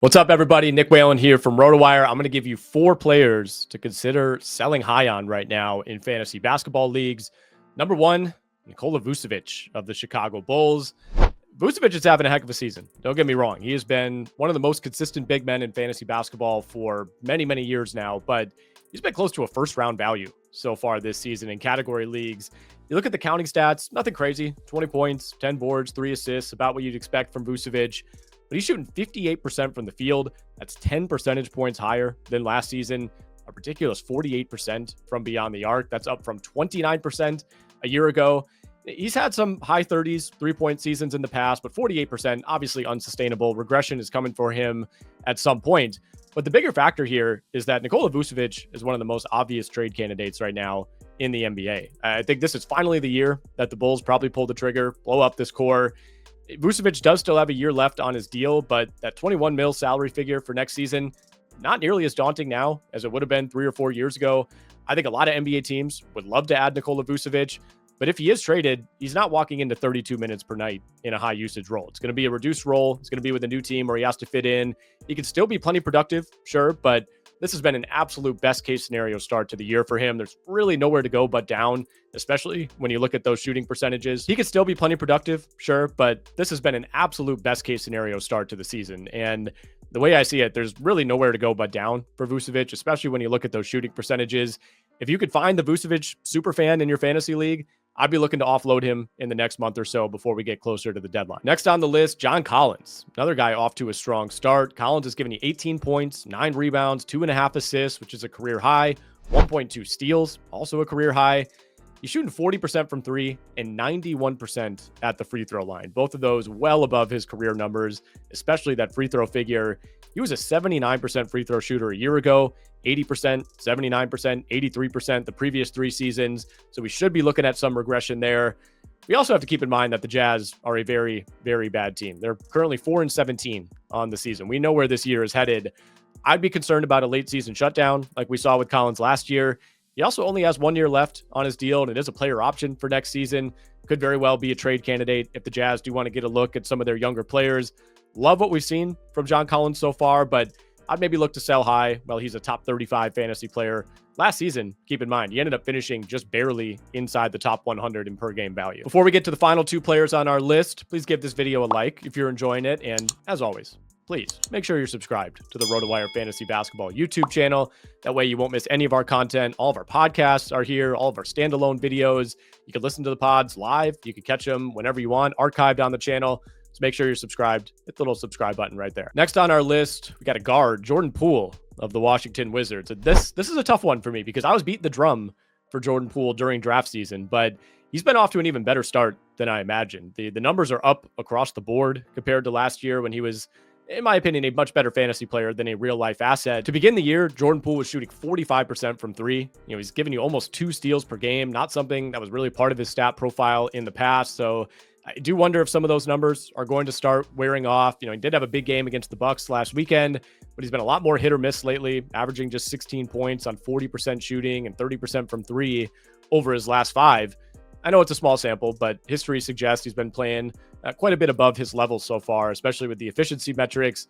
What's up, everybody? Nick Whalen here from RotoWire. I'm going to give you 4 players to consider selling high on right now in fantasy basketball leagues. Number 1, Nikola Vucevic of the Chicago Bulls. Vucevic is having a heck of a season. Don't get me wrong. He has been one of the most consistent big men in fantasy basketball for many, many years now, but he's been close to a first-round value so far this season in category leagues. You look at the counting stats, nothing crazy. 20 points, 10 boards, 3 assists, about what you'd expect from Vucevic. But he's shooting 58% from the field. That's 10 percentage points higher than last season. A ridiculous 48% from beyond the arc. That's up from 29% a year ago. He's had some high 30s, 3-point seasons in the past, but 48%, obviously unsustainable. Regression is coming for him at some point. But the bigger factor here is that Nikola Vucevic is one of the most obvious trade candidates right now in the NBA. I think this is finally the year that the Bulls probably pull the trigger, blow up this core. Vucevic does still have a year left on his deal, but that 21 mil salary figure for next season, not nearly as daunting now as it would have been 3 or 4 years ago. I think a lot of NBA teams would love to add Nikola Vucevic, but if he is traded, he's not walking into 32 minutes per night in a high usage role. It's going to be a reduced role. It's going to be with a new team where he has to fit in. He can still be plenty productive, sure, but this has been an absolute best case scenario start to the year for him. There's really nowhere to go but down, especially when you look at those shooting percentages. He could still be plenty productive, sure, but this has been an absolute best case scenario start to the season. And the way I see it, there's really nowhere to go but down for Vucevic, especially when you look at those shooting percentages. If you could find the Vucevic super fan in your fantasy league, I'd be looking to offload him in the next month or so before we get closer to the deadline. Next on the list, John Collins, another guy off to a strong start. Collins has given you 18 points, 9 rebounds, 2.5 assists, which is a career high, 1.2 steals, also a career high. He's shooting 40% from 3 and 91% at the free throw line. Both of those well above his career numbers, especially that free throw figure. He was a 79% free throw shooter a year ago, 80%, 79%, 83% the previous 3 seasons. So we should be looking at some regression there. We also have to keep in mind that the Jazz are a very, very bad team. They're currently 4-17 on the season. We know where this year is headed. I'd be concerned about a late season shutdown like we saw with Collins last year. He also only has 1 year left on his deal, and it is a player option for next season. Could very well be a trade candidate if the Jazz do want to get a look at some of their younger players. Love what we've seen from John Collins so far, but I'd maybe look to sell high. Well, he's a top 35 fantasy player. Last season, keep in mind, he ended up finishing just barely inside the top 100 in per game value. Before we get to the final 2 players on our list, please give this video a like if you're enjoying it. And as always, please make sure you're subscribed to the RotoWire Fantasy Basketball YouTube channel. That way you won't miss any of our content. All of our podcasts are here, all of our standalone videos. You can listen to the pods live. You can catch them whenever you want, archived on the channel. So make sure you're subscribed. Hit the little subscribe button right there. Next on our list, we got a guard, Jordan Poole of the Washington Wizards. And this is a tough one for me because I was beating the drum for Jordan Poole during draft season, but he's been off to an even better start than I imagined. The numbers are up across the board compared to last year when he was, in my opinion, a much better fantasy player than a real-life asset. To begin the year, Jordan Poole was shooting 45% from 3. He's giving you almost 2 steals per game, not something that was really part of his stat profile in the past. So I do wonder if some of those numbers are going to start wearing off. He did have a big game against the Bucks last weekend, but he's been a lot more hit or miss lately, averaging just 16 points on 40% shooting and 30% from 3 over his last 5. I know it's a small sample, but history suggests he's been playing quite a bit above his level so far, especially with the efficiency metrics.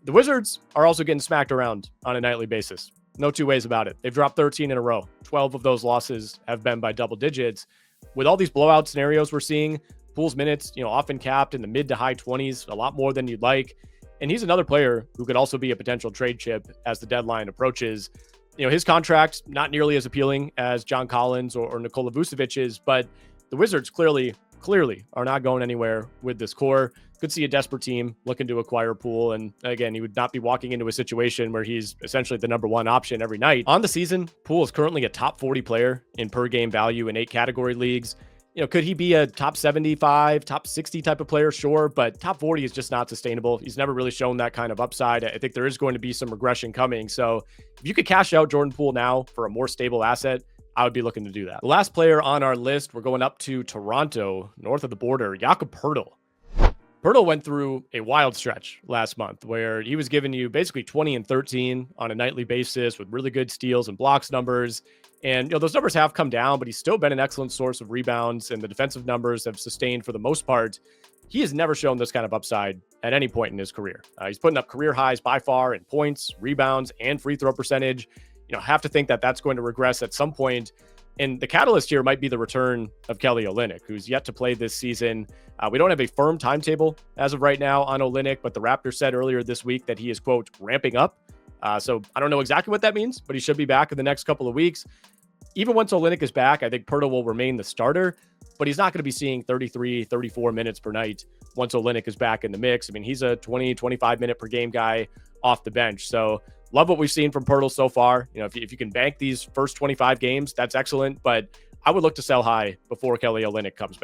The Wizards are also getting smacked around on a nightly basis. No 2 ways about it. They've dropped 13 in a row. 12 of those losses have been by double digits. With all these blowout scenarios we're seeing, Poole's minutes, often capped in the mid to high 20s, a lot more than you'd like. And he's another player who could also be a potential trade chip as the deadline approaches. His contract, not nearly as appealing as John Collins or Nikola Vucevic's, but the Wizards clearly are not going anywhere with this core. Could see a desperate team looking to acquire Poole. And again, he would not be walking into a situation where he's essentially the number 1 option every night. On the season, Poole is currently a top 40 player in per game value in 8 category leagues. Could he be a top 75, top 60 type of player? Sure, but top 40 is just not sustainable. He's never really shown that kind of upside. I think there is going to be some regression coming. So if you could cash out Jordan Poole now for a more stable asset, I would be looking to do that. The last player on our list, we're going up to Toronto, north of the border, Jakob Poeltl. Poeltl went through a wild stretch last month where he was giving you basically 20 and 13 on a nightly basis with really good steals and blocks numbers. And those numbers have come down, but he's still been an excellent source of rebounds, and the defensive numbers have sustained for the most part. He has never shown this kind of upside at any point in his career. He's putting up career highs by far in points, rebounds, and free throw percentage. Have to think that that's going to regress at some point. And the catalyst here might be the return of Kelly Olynyk, who's yet to play this season. We don't have a firm timetable as of right now on Olynyk, but the Raptors said earlier this week that he is, quote, ramping up. So I don't know exactly what that means, but he should be back in the next couple of weeks. Even once Olynyk is back, I think Poeltl will remain the starter, but he's not going to be seeing 33, 34 minutes per night once Olynyk is back in the mix. I mean, he's a 20, 25 minute per game guy off the bench. So love what we've seen from Poeltl so far. If you can bank these first 25 games, that's excellent, but I would look to sell high before Kelly Olynyk comes back.